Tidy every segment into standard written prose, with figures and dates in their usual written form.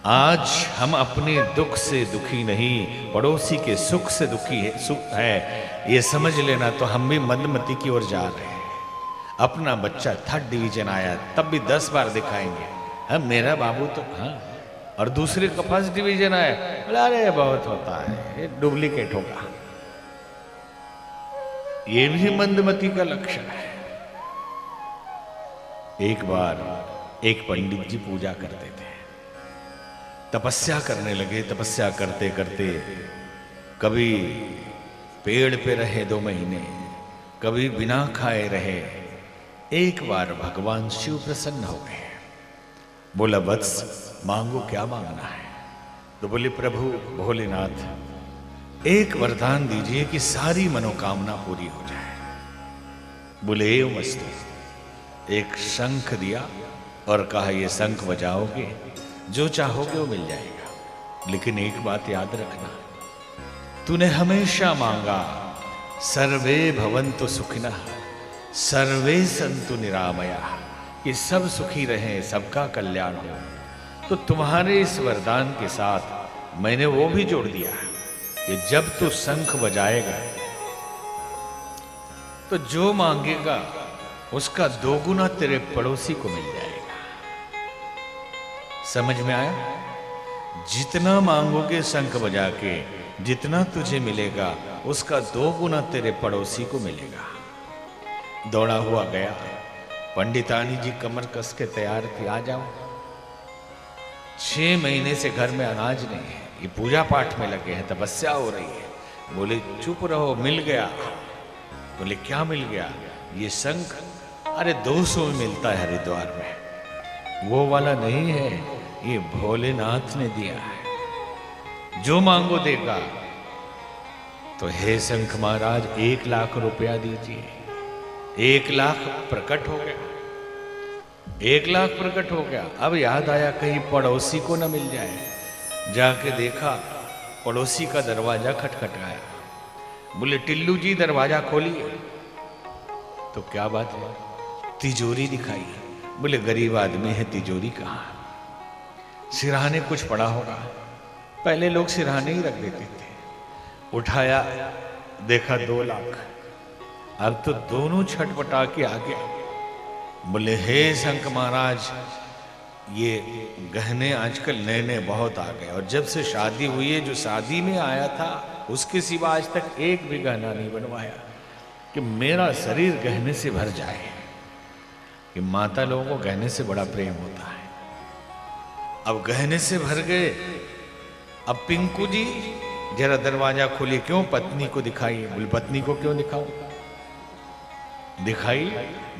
आज हम अपने दुख से दुखी नहीं, पड़ोसी के सुख से दुखी है, सुख है ये समझ लेना तो हम भी मंदमती की ओर जा रहे हैं। अपना बच्चा 3rd डिवीजन आया तब भी 10 बार दिखाएंगे, हाँ मेरा बाबू तो हाँ, और दूसरे का 1st डिवीजन आया, अरे बहुत होता है, ये डुप्लीकेट होगा। ये भी मंदमती का लक्षण है। एक बार एक पंडित जी पूजा करते थे, तपस्या करने लगे। तपस्या करते करते कभी पेड़ पे रहे 2 महीने, कभी बिना खाए रहे। एक बार भगवान शिव प्रसन्न हो गए। बोला वत्स मांगो, क्या मांगना है? तो बोले प्रभु भोलेनाथ एक वरदान दीजिए कि सारी मनोकामना पूरी हो जाए। बोले एवमस्तु। एक शंख दिया और कहा ये शंख बजाओगे जो चाहोगे वो मिल जाएगा, लेकिन एक बात याद रखना, तूने हमेशा मांगा सर्वे भवन्तु सुखिनः सर्वे सन्तु निरामयाः, कि सब सुखी रहें, सबका कल्याण हो। तो तुम्हारे इस वरदान के साथ मैंने वो भी जोड़ दिया कि जब तू शंख बजाएगा तो जो मांगेगा उसका 2 गुना तेरे पड़ोसी को मिल जाएगा। समझ में आया? जितना मांगोगे शंख बजा के, जितना तुझे मिलेगा उसका 2 गुना तेरे पड़ोसी को मिलेगा। दौड़ा हुआ गया। पंडितानी जी कमर कस के तैयार थी, आ जाओ। 6 महीने से घर में अनाज नहीं है, ये पूजा पाठ में लगे हैं, तपस्या हो रही है। बोले चुप रहो, मिल गया। बोले क्या मिल गया? ये शंख। अरे 200 में मिलता है हरिद्वार में, वो वाला नहीं है, ये भोलेनाथ ने दिया है, जो मांगो देगा। तो हे शंख महाराज 1 लाख रुपया दीजिए। 1 लाख प्रकट हो गया, 1 लाख प्रकट हो गया। अब याद आया कहीं पड़ोसी को ना मिल जाए। जाके देखा, पड़ोसी का दरवाजा खटखटाया। बोले टिल्लू जी दरवाजा खोलिए। तो क्या बात है? तिजोरी दिखाई। बोले गरीब आदमी है, तिजोरी कहाँ? सिरहाने कुछ पड़ा होगा। पहले लोग सिरहाने ही रख देते थे। उठाया, देखा 2 लाख। अब तो दोनों छटपटा के आ गया। बोले हे शंख महाराज, ये गहने आजकल नए नए बहुत आ गए, और जब से शादी हुई है, जो शादी में आया था उसके सिवा आज तक एक भी गहना नहीं बनवाया, कि मेरा शरीर गहने से भर जाए। कि माता लोगों को गहने से बड़ा प्रेम होता है। अब गहने से भर गए। अब पिंकू जी जरा दरवाजा खोलिए। क्यों? पत्नी को दिखाइए। बोले पत्नी को क्यों दिखाऊं?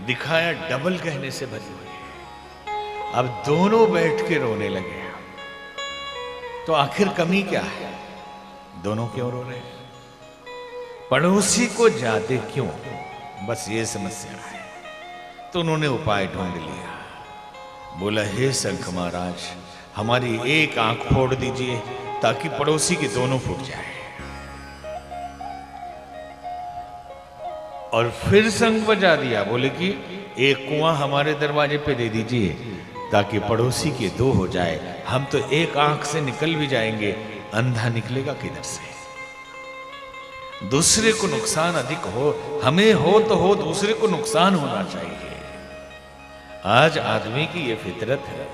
दिखाया, डबल गहने से भरी हुई। अब दोनों बैठ के रोने लगे। तो आखिर कमी क्या है? दोनों क्यों रो रहे हैं? पड़ोसी को ज्यादा क्यों? बस ये समस्या है। तो उन्होंने उपाय ढूंढ लिया। बोला हे शंख महाराज, हमारी एक आंख फोड़ दीजिए ताकि पड़ोसी की दोनों फूट जाए। और फिर शंख बजा दिया। बोले कि एक कुआं हमारे दरवाजे पे दे दीजिए ताकि पड़ोसी के 2 हो जाए। हम तो एक आंख से निकल भी जाएंगे, अंधा निकलेगा किधर से? दूसरे को नुकसान अधिक हो, हमें हो तो हो, दूसरे को नुकसान होना चाहिए। आज आदमी की ये फितरत है,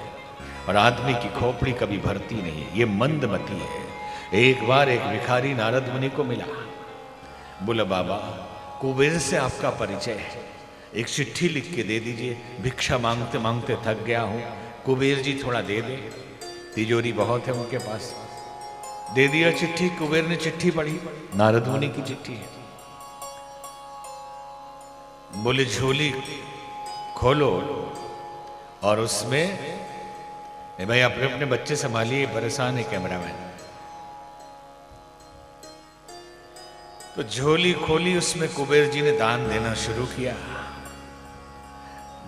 और आदमी की खोपड़ी कभी भरती नहीं है, ये मंदमती है। एक बार एक भिखारी नारद मुनि को मिला। बोला बाबा कुबेर से आपका परिचय है, एक चिट्ठी लिख के दे दीजिए, भिक्षा मांगते मांगते थक गया हूं, कुबेर जी थोड़ा दे दे। तिजोरी बहुत है उनके पास। दे दिया चिट्ठी। कुबेर ने चिट्ठी पढ़ी, नारद मुनि की चिट्ठी है। बोले झोली खोलो, और उसमें भाई अपने अपने बच्चे संभालिए, परेशान है कैमरामैन। तो झोली खोली, उसमें कुबेर जी ने दान देना शुरू किया।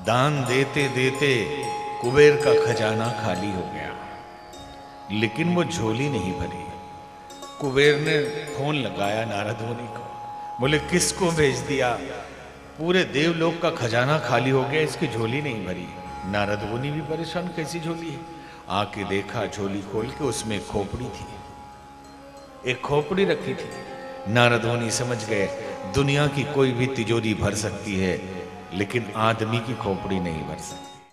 दान देते देते कुबेर का खजाना खाली हो गया, लेकिन वो झोली नहीं भरी। कुबेर ने फोन लगाया नारद मुनि को। बोले किसको भेज दिया? पूरे देवलोक का खजाना खाली हो गया, इसकी झोली नहीं भरी। नारद मुनि भी परेशान, कैसी झोली है? आके देखा झोली खोल के, उसमें खोपड़ी थी, एक खोपड़ी रखी थी। नारद मुनि समझ गए दुनिया की कोई भी तिजोरी भर सकती है, लेकिन आदमी की खोपड़ी नहीं भर सकती।